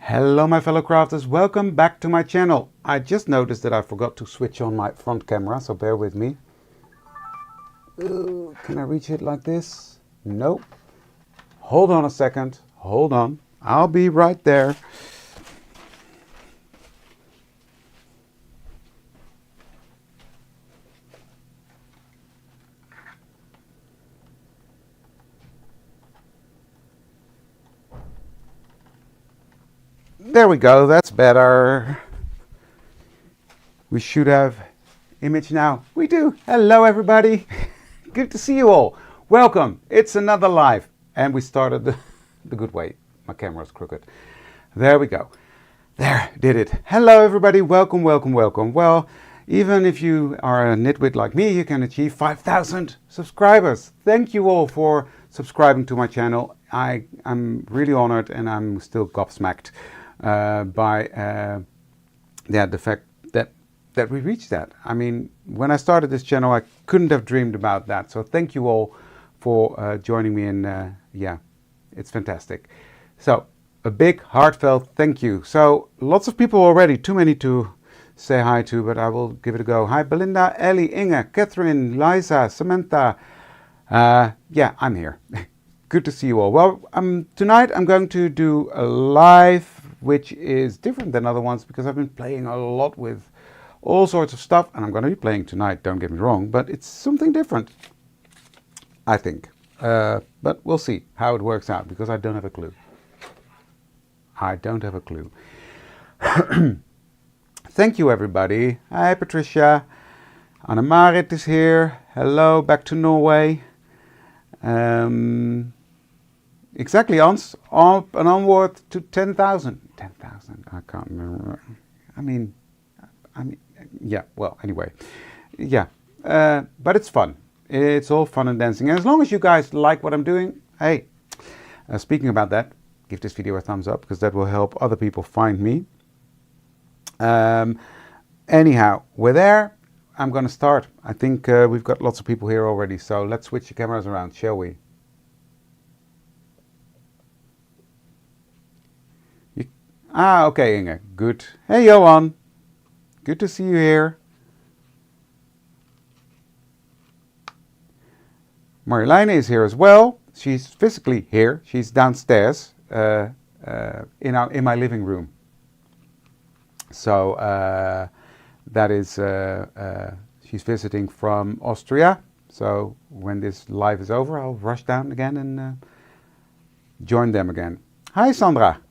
Hello my fellow crafters, welcome back to my channel. I just noticed that I forgot to switch on my front camera, so bear with me. Can I reach it like this? Nope. Hold on a second, hold on. I'll be right there. There we go, that's better. We should have image now. We do. Hello everybody. Good to see you all. Welcome. It's another live. And we started the good way. My camera's crooked. There we go. There, did it. Hello everybody. Welcome, welcome, welcome. Well, even if you are a nitwit like me, you can achieve 5,000 subscribers. Thank you all for subscribing to my channel. I'm really honored and I'm still gobsmacked by the fact that we reached that. I mean, when I started this channel, I couldn't have dreamed about that. So thank you all for joining me, and yeah, it's fantastic. So a big heartfelt thank you. So lots of people already, too many to say hi to, but I will give it a go. Hi Belinda, Ellie, Inge, Catherine, Liza, Samantha. Yeah, I'm here. Good to see you all. Well, tonight I'm going to do a live which is different than other ones because I've been playing a lot with all sorts of stuff, and I'm going to be playing tonight, don't get me wrong, but it's something different, I think. But we'll see how it works out because I don't have a clue. I don't have a clue. Thank you everybody. Hi Patricia. Anna-Marit is here. Hello, back to Norway. Exactly, on and onward to 10,000. 10,000, I can't remember. I mean, yeah, well, anyway. Yeah, but it's fun. It's all fun and dancing. And as long as you guys like what I'm doing, hey, speaking about that, give this video a thumbs up because that will help other people find me. Anyhow, we're there. I'm going to start. I think we've got lots of people here already, so let's switch the cameras around, shall we? Okay, Inge, good. Hey, Johan. Good to see you here. Marjoleine is here as well. She's physically here. She's downstairs in my living room. So that is she's visiting from Austria. So when this live is over, I'll rush down again and join them again. Hi, Sandra.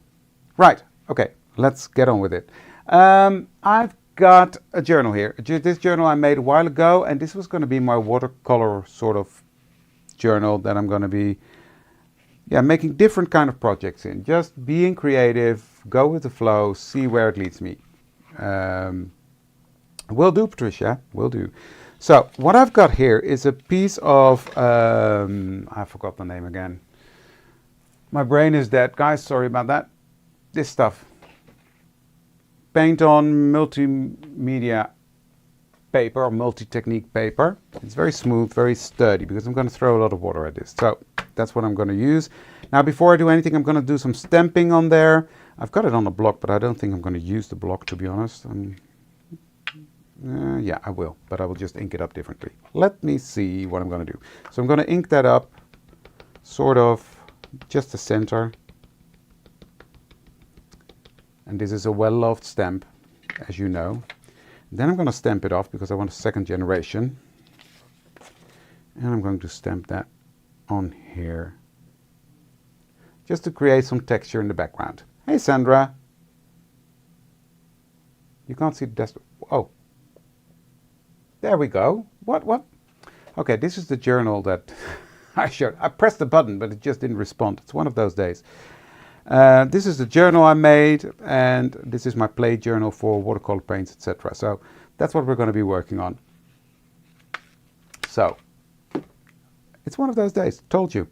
Right. Okay, let's get on with it. I've got a journal here. This journal I made a while ago, and this was going to be my watercolor sort of journal that I'm going to be making different kind of projects in. Just being creative, go with the flow, see where it leads me. Will do, Patricia, will do. So what I've got here is a piece of, I forgot the name again. My brain is dead, guys, sorry about that. This stuff, paint on multimedia paper or multi-technique paper. It's very smooth, very sturdy because I'm going to throw a lot of water at this. So that's what I'm going to use. Now before I do anything, I'm going to do some stamping on there. I've got it on a block, but I don't think I'm going to use the block, to be honest. Yeah, I will, but I will just ink it up differently. Let me see what I'm going to do. So I'm going to ink that up sort of just the center. And this is a well-loved stamp, as you know. Then I'm going to stamp it off because I want a second generation. And I'm going to stamp that on here. Just to create some texture in the background. Hey, Sandra. You can't see the desktop. Oh. There we go. What? Okay, this is the journal that I showed. I pressed the button, but it just didn't respond. It's one of those days. This is the journal I made, and this is my play journal for watercolor paints, etc. So that's what we're going to be working on. So it's one of those days. Told you.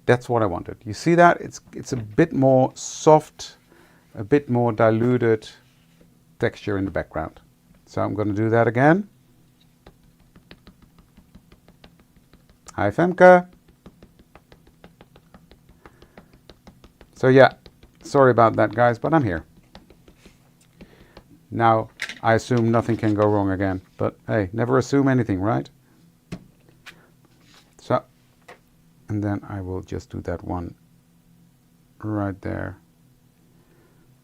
That's what I wanted. You see that? It's a bit more soft, a bit more diluted texture in the background. So I'm going to do that again. Hi, Femke. So yeah, Sorry about that, guys, but I'm here. Now, I assume nothing can go wrong again, but hey, never assume anything, right? So, and then I will just do that one right there.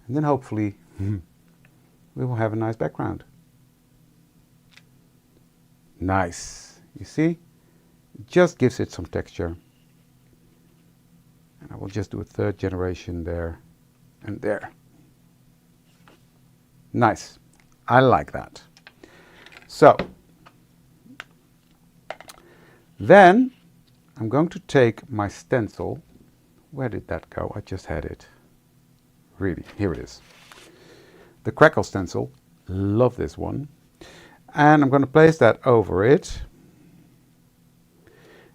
And then hopefully we will have a nice background. Nice. You see? It just gives it some texture. And I will just do a third generation there and there. Nice. I like that. So, then I'm going to take my stencil. Where did that go? I just had it. Really, here it is. The Crackle stencil. Love this one. And I'm going to place that over it.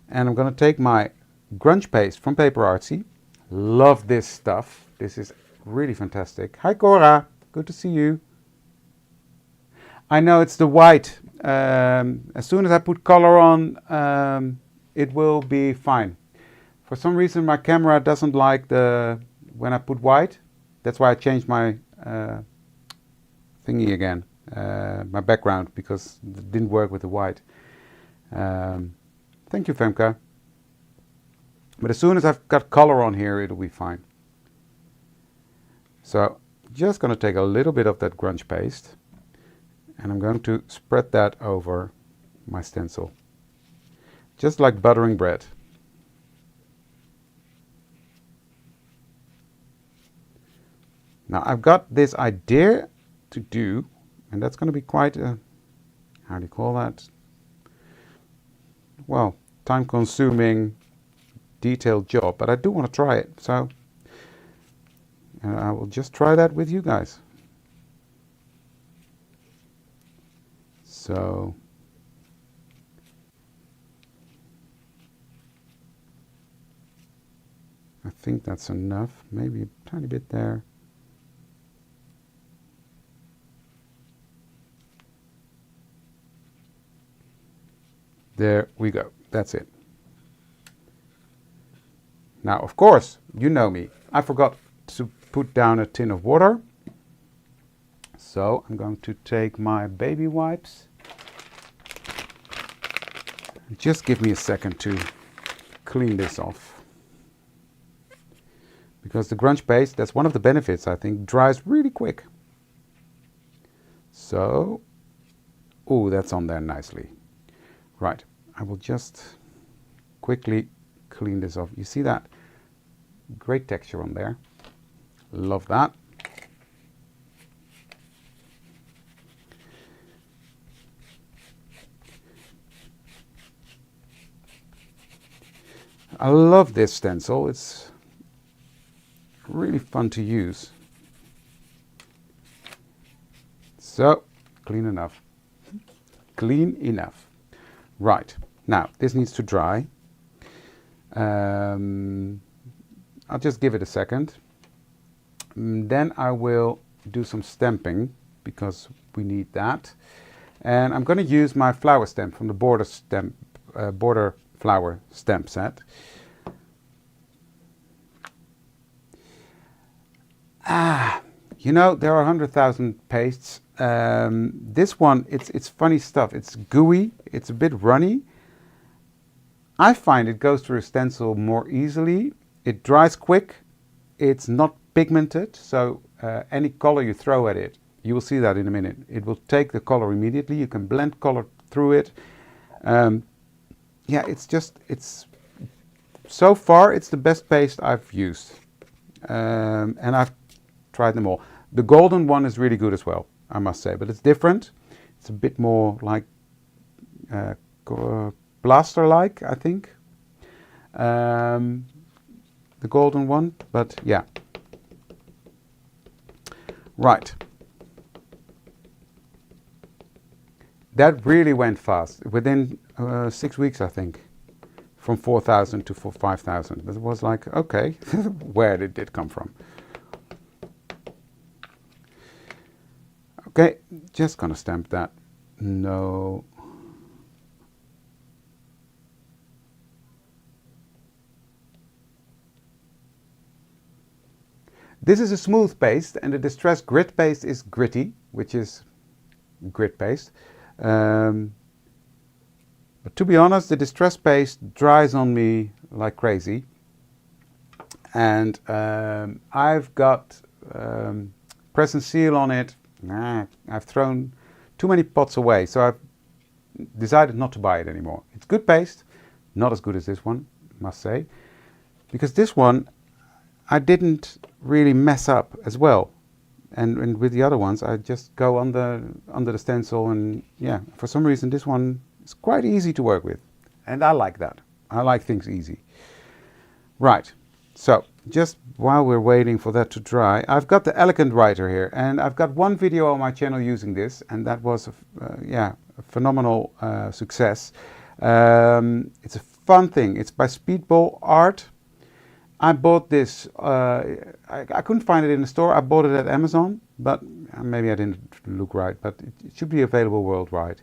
And I'm going to take my grunge paste from Paper Artsy. Love this stuff. This is really fantastic. Hi Cora, good to see you. I know it's the white. As soon as I put color on, it will be fine. For some reason my camera doesn't like when I put white. That's why I changed my thingy again, my background, because it didn't work with the white. Thank you, Femke. But as soon as I've got color on here, it'll be fine. So, just going to take a little bit of that grunge paste, and I'm going to spread that over my stencil. Just like buttering bread. Now, I've got this idea to do, and that's going to be quite a, how do you call that? Well, time-consuming, detailed job, but I do want to try it, so I will just try that with you guys. So, I think that's enough, maybe a tiny bit there. There we go. That's it. Now, of course, you know me. I forgot to put down a tin of water. So I'm going to take my baby wipes. Just give me a second to clean this off. Because the grunge paste, that's one of the benefits, I think, dries really quick. So, oh, that's on there nicely. Right, I will just quickly clean this off. You see that? Great texture on there. Love that. I love this stencil. It's really fun to use. So, clean enough. Clean enough. Right, now this needs to dry. I'll just give it a second. Then I will do some stamping because we need that. And I'm going to use my flower stamp from the border flower stamp set. You know, there are 100,000 pastes. This one, it's funny stuff. It's gooey. It's a bit runny. I find it goes through a stencil more easily. It dries quick. It's not pigmented, so any color you throw at it, you will see that in a minute. It will take the color immediately. You can blend color through it. Yeah, it's so far it's the best paste I've used, and I've tried them all. The golden one is really good as well, I must say, but it's different. It's a bit more like plaster-like, I think. The golden one, but yeah. Right. That really went fast. Within 6 weeks, I think, from 4,000 to 5,000. It was like, okay, where did it come from? Okay, just gonna stamp that. No. This is a smooth paste, and the Distress Grit paste is gritty, which is grit paste. But to be honest, the Distress paste dries on me like crazy. And I've got press and seal on it. I've thrown too many pots away, so I've decided not to buy it anymore. It's good paste, not as good as this one, must say, because this one I didn't really mess up as well. And with the other ones, I just go under the stencil, and yeah, for some reason this one is quite easy to work with, and I like that. I like things easy. Right. So, just while we're waiting for that to dry, I've got the Elegant Writer here, and I've got one video on my channel using this, and that was a phenomenal success. It's a fun thing. It's by Speedball Art. I bought this, I couldn't find it in the store. I bought it at Amazon, but maybe I didn't look right, but it should be available worldwide.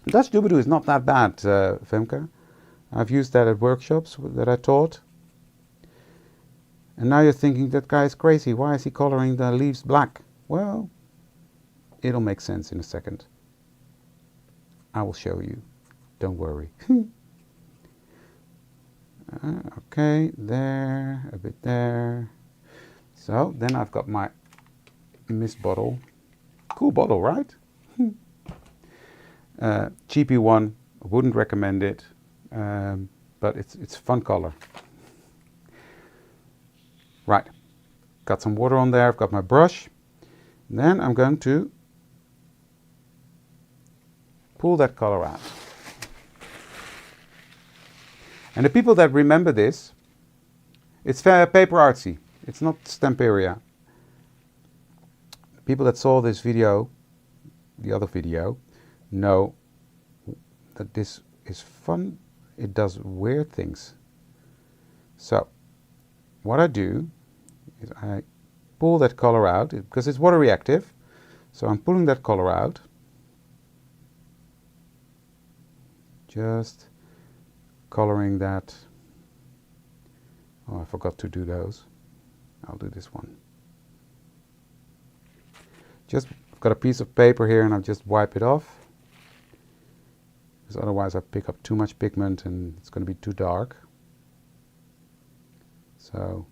Dutch Doobadoo is not that bad, Femke. I've used that at workshops that I taught. And now you're thinking, that guy is crazy. Why is he coloring the leaves black? Well, it'll make sense in a second. I will show you. Don't worry. Okay, there, a bit there. So, then I've got my mist bottle. Cool bottle, right? Cheapy one. I wouldn't recommend it. But it's fun color. Right, got some water on there. I've got my brush. And then I'm going to pull that color out. And the people that remember this, it's paper artsy. It's not Stamperia. People that saw this video, the other video, know that this is fun. It does weird things. So, what I do is I pull that color out, because it's water reactive. So I'm pulling that color out. Just coloring that. Oh, I forgot to do those. I'll do this one. Just got a piece of paper here, and I'll just wipe it off. Because otherwise I pick up too much pigment and it's going to be too dark. So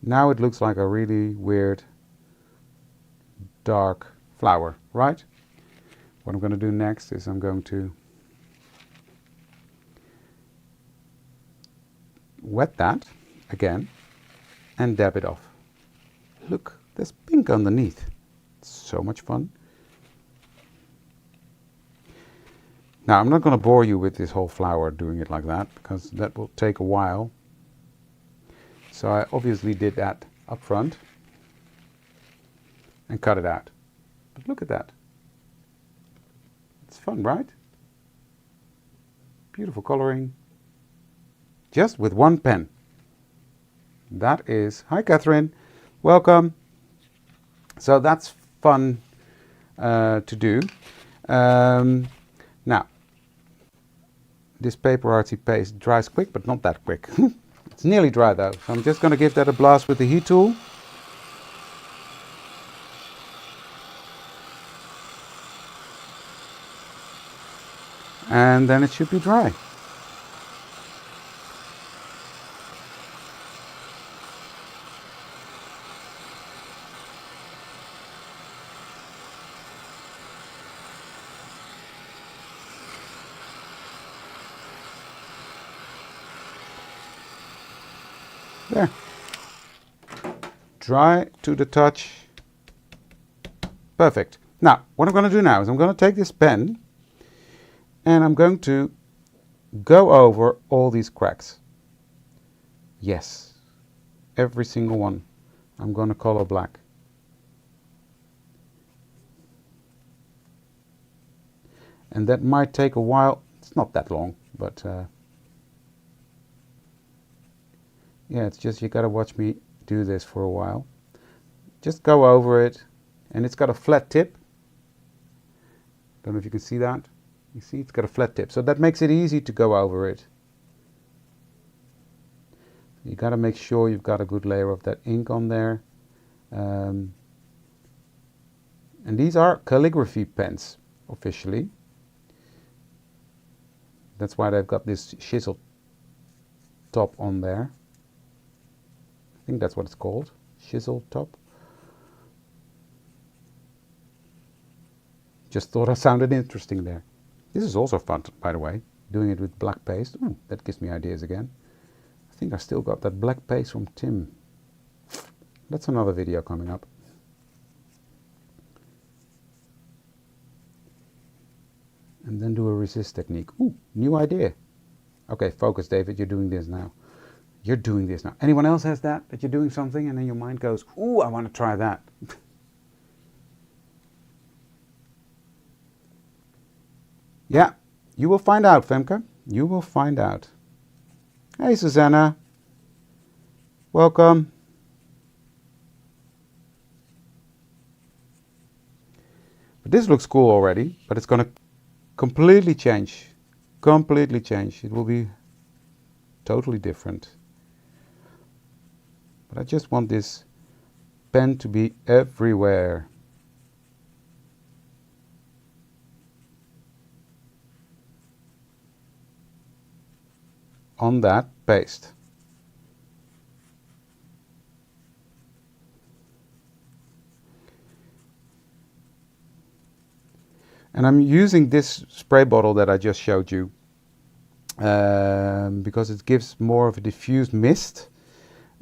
now it looks like a really weird dark flower, right? What I'm going to do next is I'm going to wet that again and dab it off. Look, there's pink underneath. It's so much fun. Now, I'm not going to bore you with this whole flower doing it like that, because that will take a while. So I obviously did that up front and cut it out. But look at that. It's fun, right? Beautiful coloring. Just with one pen. That is, hi Catherine, welcome. So that's fun to do. Now, this paper artsy paste dries quick, but not that quick. It's nearly dry though, so I'm just going to give that a blast with the heat tool. And then it should be dry. There. Dry to the touch. Perfect. Now, what I'm going to do now is I'm going to take this pen and I'm going to go over all these cracks. Yes, every single one. I'm going to color black. And that might take a while. It's not that long, but yeah, it's just you got to watch me do this for a while. just go over it, and it's got a flat tip. Don't know if you can see that. You see it's got a flat tip, so that makes it easy to go over it. You got to make sure you've got a good layer of that ink on there. And these are calligraphy pens officially. That's why they've got this chisel top on there. I think that's what it's called, chisel top. Just thought I sounded interesting there. This is also fun, by the way, doing it with black paste. Ooh, that gives me ideas again. I think I still got that black paste from Tim. That's another video coming up. And then do a resist technique. Ooh, new idea. Okay, focus, David, you're doing this now. You're doing this now. Anyone else has that you're doing something and then your mind goes, ooh, I want to try that. Yeah, you will find out, Femke. You will find out. Hey, Susanna. Welcome. But this looks cool already, but it's going to completely change. Completely change. It will be totally different. But I just want this pen to be everywhere. On that paste. And I'm using this spray bottle that I just showed you because it gives more of a diffused mist.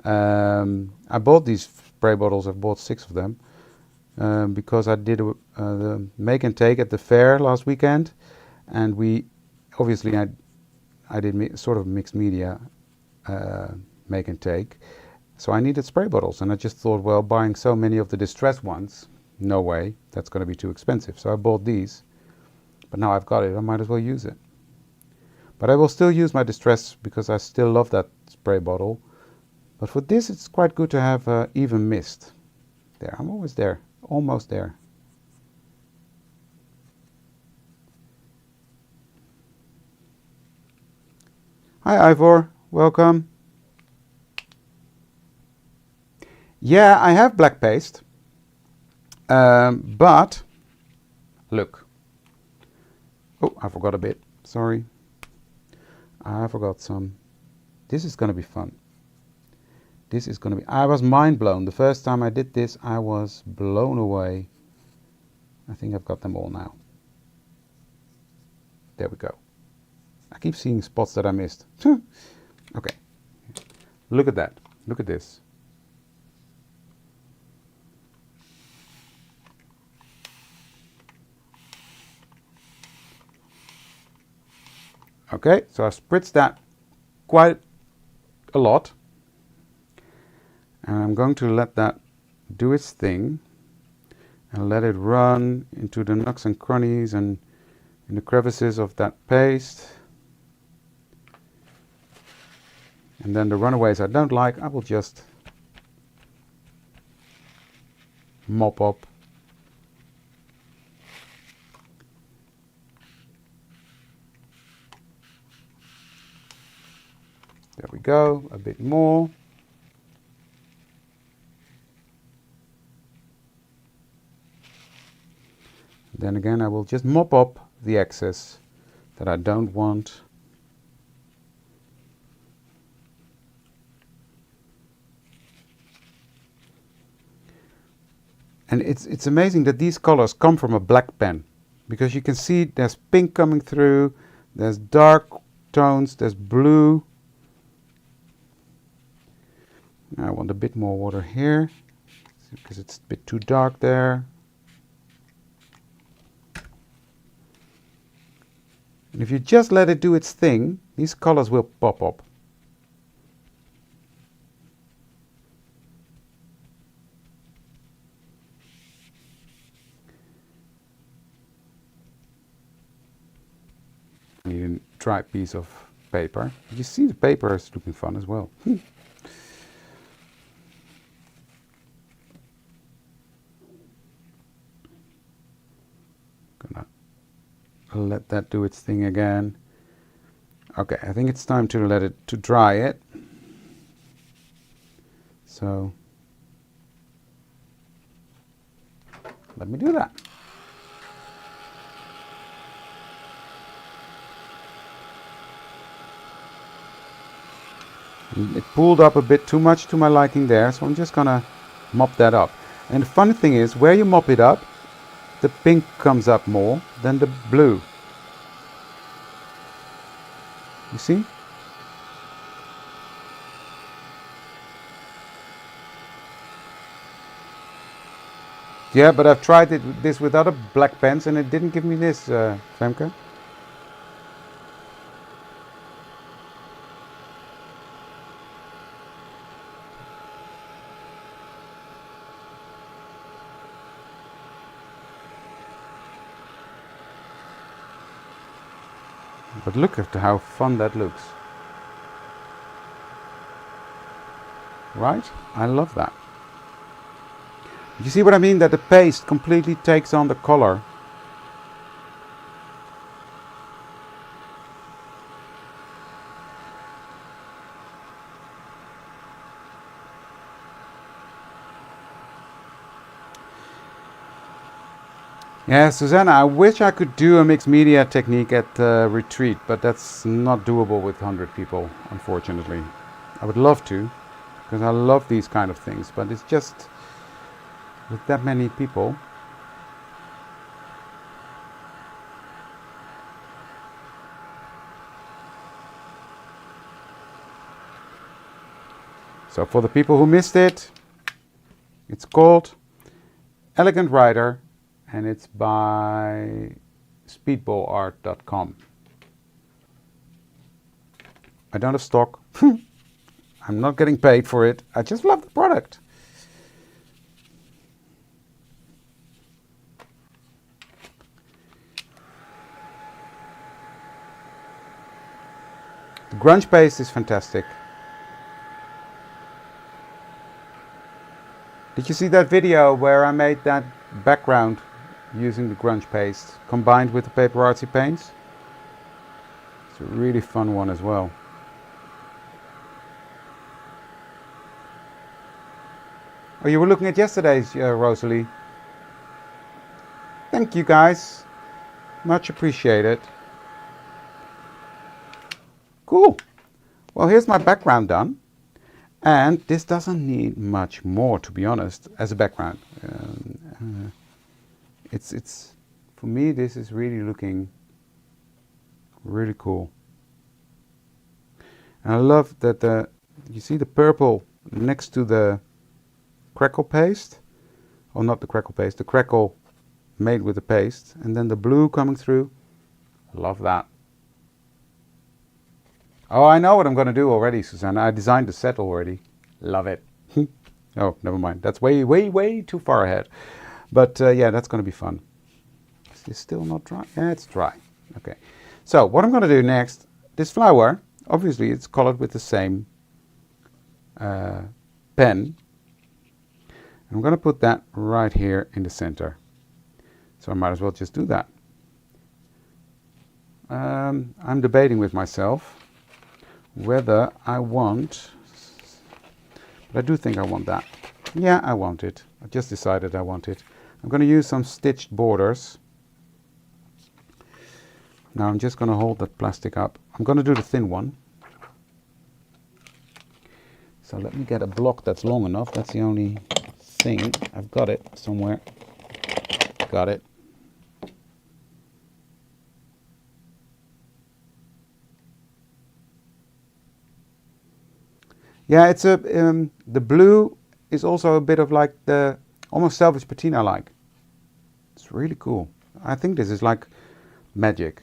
I bought these spray bottles, I've bought 6 of them because I did the make and take at the fair last weekend, and we obviously I did sort of mixed media make and take, so I needed spray bottles, and I just thought, well, buying so many of the distressed ones, no way, that's going to be too expensive. So I bought these, but now I've got it, I might as well use it. But I will still use my distress because I still love that spray bottle. But for this, it's quite good to have even mist. There, I'm always there, almost there. Hi Ivor, welcome. Yeah, I have black paste, but look. Oh, I forgot a bit, sorry. I forgot some. This is going to be fun. This is going to be, I was mind blown. The first time I did this, I was blown away. I think I've got them all now. There we go. I keep seeing spots that I missed. Okay, look at that. Look at this. Okay, so I spritzed that quite a lot. And I'm going to let that do its thing and let it run into the nooks and crannies and in the crevices of that paste. And then the runaways I don't like, I will just mop up. There we go, a bit more. Then again, I will just mop up the excess that I don't want. And it's amazing that these colors come from a black pen, because you can see there's pink coming through, there's dark tones, there's blue. Now I want a bit more water here because it's a bit too dark there. And if you just let it do its thing, these colors will pop up. I need a dry piece of paper. You see the paper is looking fun as well. let that do its thing again. Okay, I think it's time to let it to dry it. So let me do that. It pulled up a bit too much to my liking there, so I'm just gonna mop that up. And the funny thing is, where you mop it up, the pink comes up more than the blue. You see? Yeah, but I've tried this with other black pens and it didn't give me this, Femke. But look at how fun that looks. Right? I love that. You see what I mean? That the paste completely takes on the color. Yeah, Susanna, I wish I could do a mixed media technique at the retreat, but that's not doable with 100 people, unfortunately. I would love to, because I love these kind of things, but it's just with that many people. So for the people who missed it, it's called Elegant Rider, and it's by speedballart.com. I don't have stock. I'm not getting paid for it. I just love the product. The grunge paste is fantastic. Did you see that video where I made that background using the grunge paste combined with the paper artsy paints? It's a really fun one as well. Oh, you were looking at yesterday's, Rosalie. Thank you guys. Much appreciated. Cool. Well, here's my background done. And this doesn't need much more, to be honest, as a background. It's for me, this is really looking really cool. And I love that you see the purple next to the crackle paste, or not the crackle paste, the crackle made with the paste, and then the blue coming through. Love that. Oh, I know what I'm going to do already, Susanna. I designed the set already. Love it. Oh, never mind. That's way too far ahead. But yeah, that's going to be fun. Is this still not dry? Yeah, it's dry. Okay. So what I'm going to do next, this flower, obviously it's colored with the same pen. I'm going to put that right here in the center. So I might as well just do that. I'm debating with myself whether I want, but I do think I want that. Yeah, I want it. I just decided I want it. I'm going to use some stitched borders. Now I'm just going to hold that plastic up. I'm going to do the thin one. So let me get a block that's long enough. That's the only thing. I've got it somewhere. Got it. Yeah, it's a the blue is also a bit of like the almost selfish patina like. It's really cool. I think this is like magic.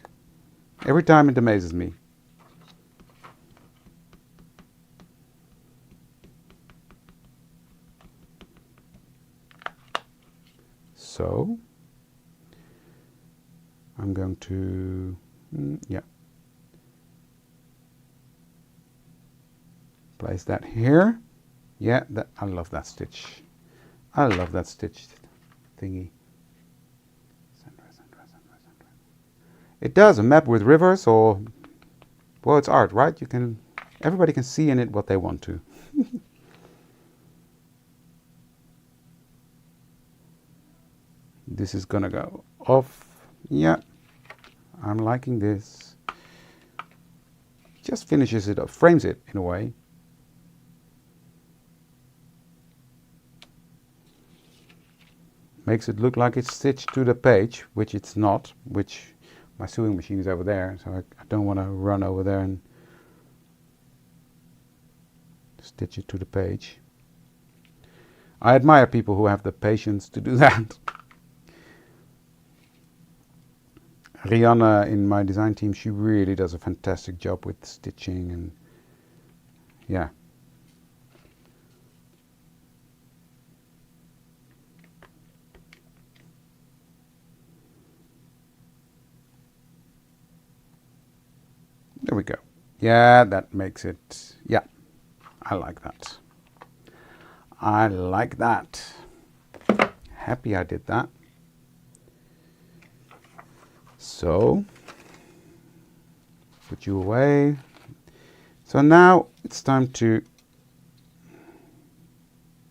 Every time it amazes me. So I'm going to yeah. Place that here. Yeah, I love that stitch. I love that stitched thingy. It does, a map with rivers, or, well, it's art, right? Everybody can see in it what they want to. This is gonna go off. Yeah, I'm liking this. Just finishes it up, frames it in a way. Makes it look like it's stitched to the page, which it's not, which my sewing machine is over there, so I don't want to run over there and stitch it to the page. I admire people who have the patience to do that. Rihanna in my design team, she really does a fantastic job with stitching, and yeah. There we go. Yeah, that makes it, yeah, I like that. I like that. Happy I did that. So, put you away. So now it's time to,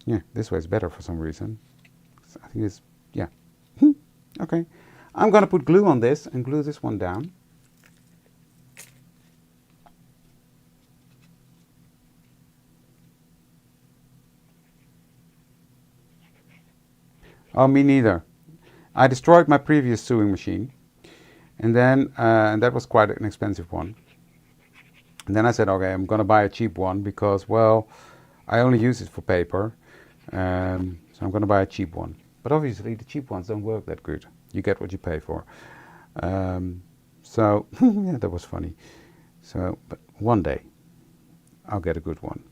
yeah, this way is better for some reason. I think it's, yeah. Okay. I'm going to put glue on this and glue this one down. Oh, me neither. I destroyed my previous sewing machine, and then and that was quite an expensive one. And then I said, okay, I'm going to buy a cheap one because, well, I only use it for paper, so I'm going to buy a cheap one. But obviously, the cheap ones don't work that good. You get what you pay for. So yeah, that was funny. So, but one day, I'll get a good one,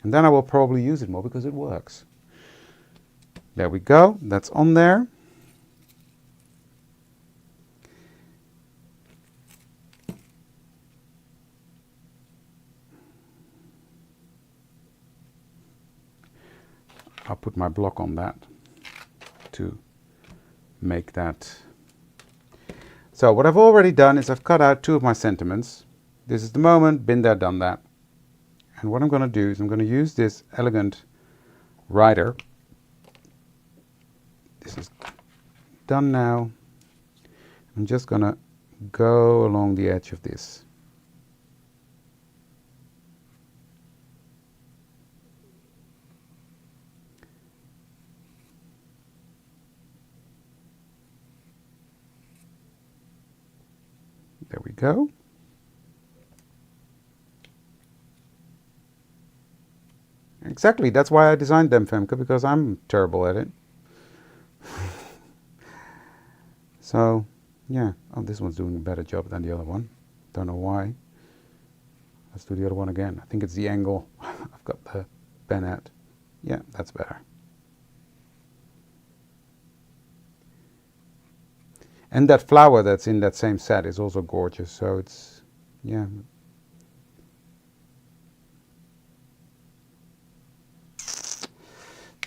and then I will probably use it more because it works. There we go, that's on there. I'll put my block on that to make that. So what I've already done is I've cut out 2 of my sentiments. This is the moment, been there, done that. And what I'm going to do is I'm going to use this elegant rider. This is done now. I'm just going to go along the edge of this. There we go. Exactly, that's why I designed them, Femke, because I'm terrible at it. So, yeah. Oh, this one's doing a better job than the other one. Don't know why. Let's do the other one again. I think it's the angle I've got the pen at. Yeah, that's better. And that flower that's in that same set is also gorgeous, so it's, yeah.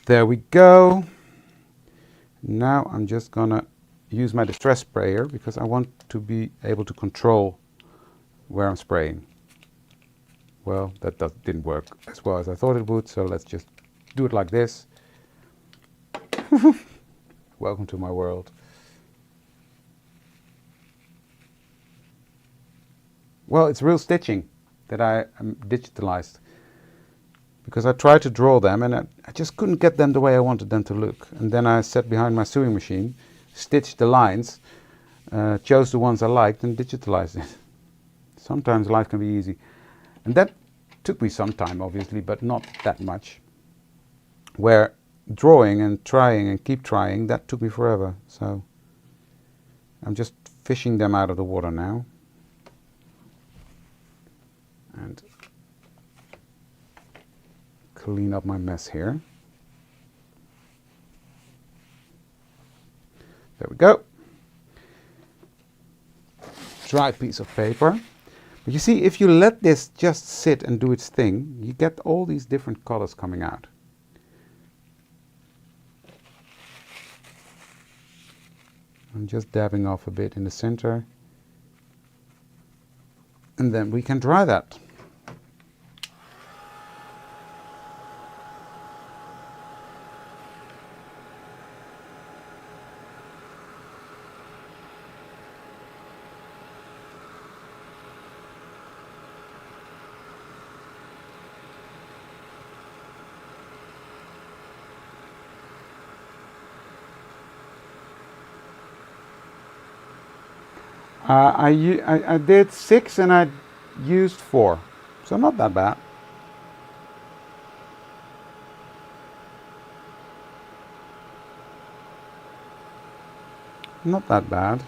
There we go. Now I'm just gonna use my distress sprayer because I want to be able to control where I'm spraying. Well, that didn't work as well as I thought it would, so let's just do it like this. Welcome to my world. Well, it's real stitching that I digitalized, because I tried to draw them and I just couldn't get them the way I wanted them to look. And then I sat behind my sewing machine, stitched the lines, chose the ones I liked and digitalized it. Sometimes life can be easy. And that took me some time, obviously, but not that much. Where drawing and trying and keep trying, that took me forever. So I'm just fishing them out of the water now. And clean up my mess here. There we go. Dry piece of paper. But you see, if you let this just sit and do its thing, you get all these different colors coming out. I'm just dabbing off a bit in the center. And then we can dry that. I did 6 and I used 4, so not that bad. Not that bad.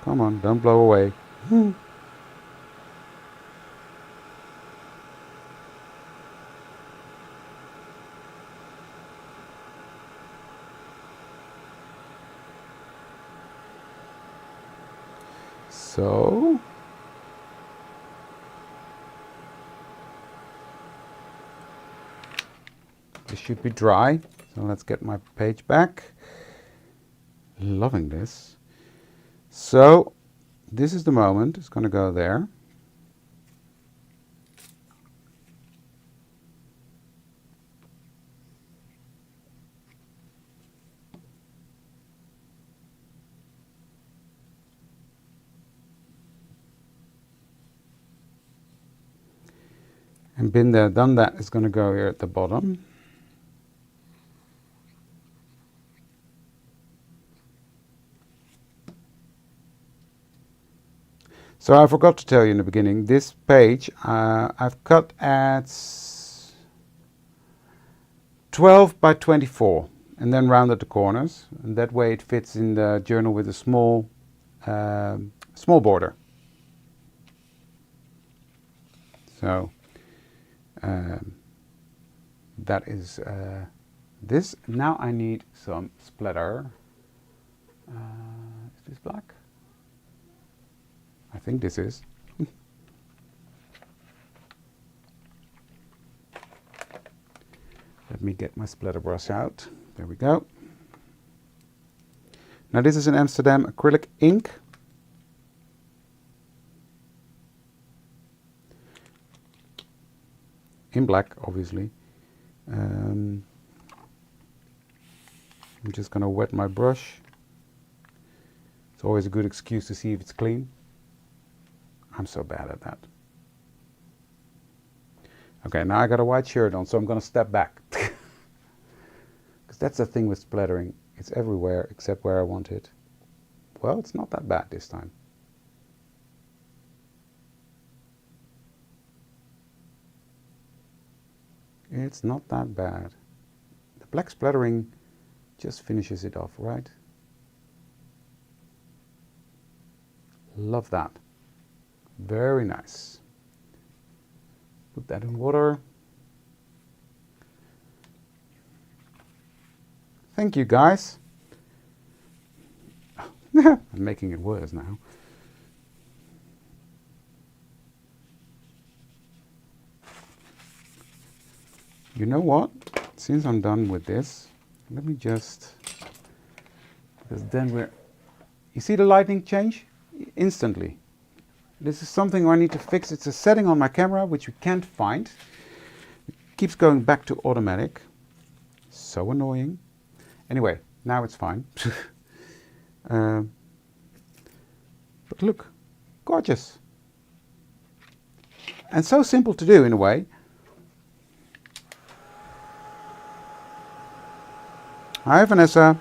Come on, don't blow away. So this should be dry. So let's get my page back. Loving this. So this is the moment. It's going to go there. And been there, done that is going to go here at the bottom. So I forgot to tell you in the beginning, this page I've cut at 12 by 24 and then rounded the corners, and that way it fits in the journal with a small border. So that is this. Now I need some splatter. Is this black? I think this is. Let me get my splatter brush out. There we go. Now this is an Amsterdam acrylic ink. In black, obviously. I'm just going to wet my brush. It's always a good excuse to see if it's clean. I'm so bad at that. Okay, now I got a white shirt on, so I'm going to step back. Because that's the thing with splattering. It's everywhere except where I want it. Well, it's not that bad this time. It's not that bad. The black splattering just finishes it off, right? Love that. Very nice. Put that in water. Thank you, guys. I'm making it worse now. You know what? Since I'm done with this, let me just, because then you see the lighting change? Instantly. This is something I need to fix. It's a setting on my camera which we can't find. It keeps going back to automatic. So annoying. Anyway, now it's fine. But look, gorgeous. And so simple to do in a way. Hi, Vanessa.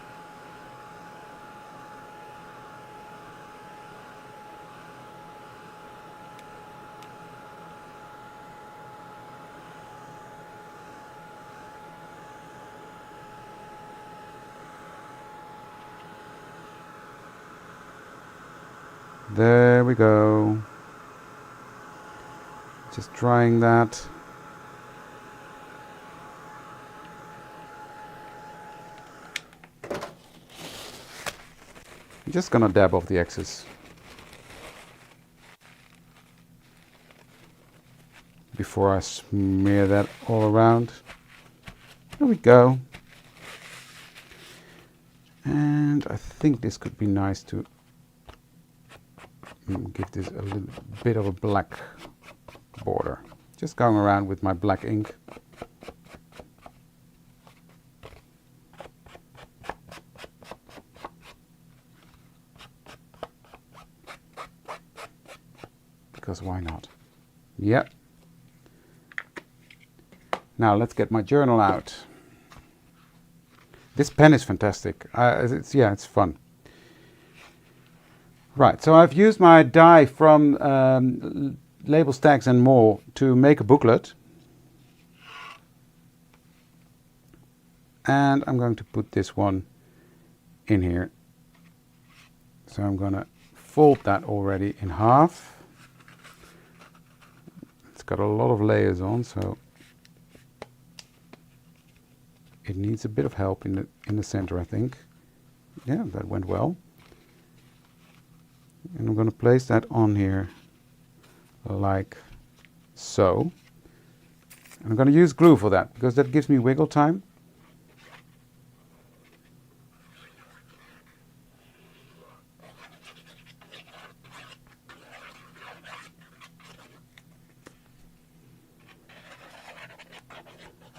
There we go. Just drying that. I'm just gonna dab off the excess. before I smear that all around. There we go. And I think this could be nice to give this a little bit of a black border. Just going around with my black ink. Because why not? Yep. Now let's get my journal out. This pen is fantastic. It's fun. Right, so I've used my die from Labels, Tags and More to make a booklet. And I'm going to put this one in here. So I'm going to fold that already in half. It's got a lot of layers on, so it needs a bit of help in the center, I think. Yeah, that went well. And I'm going to place that on here like so. And I'm going to use glue for that because that gives me wiggle time.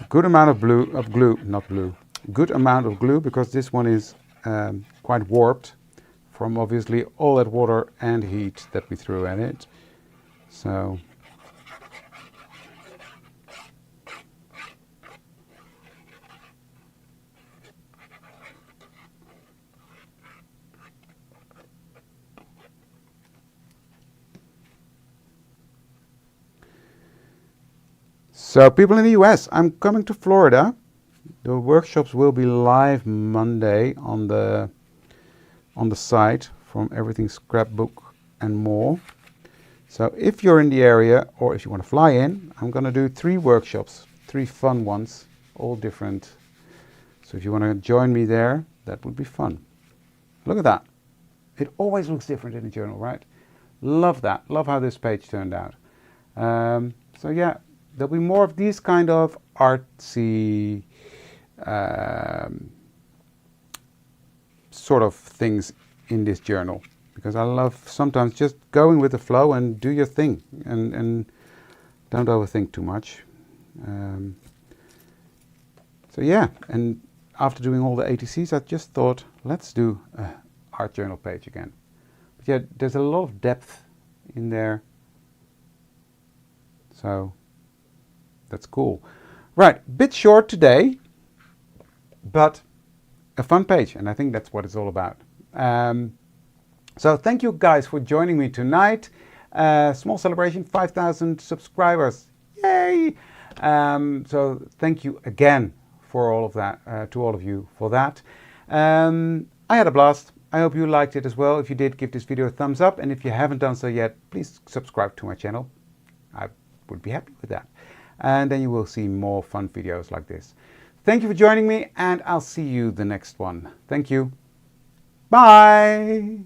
Good amount of good amount of glue, because this one is quite warped from obviously all that water and heat that we threw at it. So people in the US, I'm coming to Florida. The workshops will be live Monday on the site from Everything Scrapbook and More. So if you're in the area or if you want to fly in, I'm going to do 3 workshops, 3 fun ones, all different. So if you want to join me there, that would be fun. Look at that. It always looks different in a journal, right? Love that. Love how this page turned out. So yeah. There'll be more of these kind of artsy sort of things in this journal, because I love sometimes just going with the flow and do your thing and don't overthink too much. So yeah, and after doing all the ATCs, I just thought, let's do an art journal page again. But yeah, there's a lot of depth in there. So that's cool. Right, bit short today, but a fun page, and I think that's what it's all about. So thank you guys for joining me tonight. Small celebration, 5,000 subscribers. Yay! So thank you again for all of that, to all of you for that. I had a blast. I hope you liked it as well. If you did, give this video a thumbs up, and if you haven't done so yet, please subscribe to my channel. I would be happy with that. And then you will see more fun videos like this. Thank you for joining me, and I'll see you the next one. Thank you. Bye.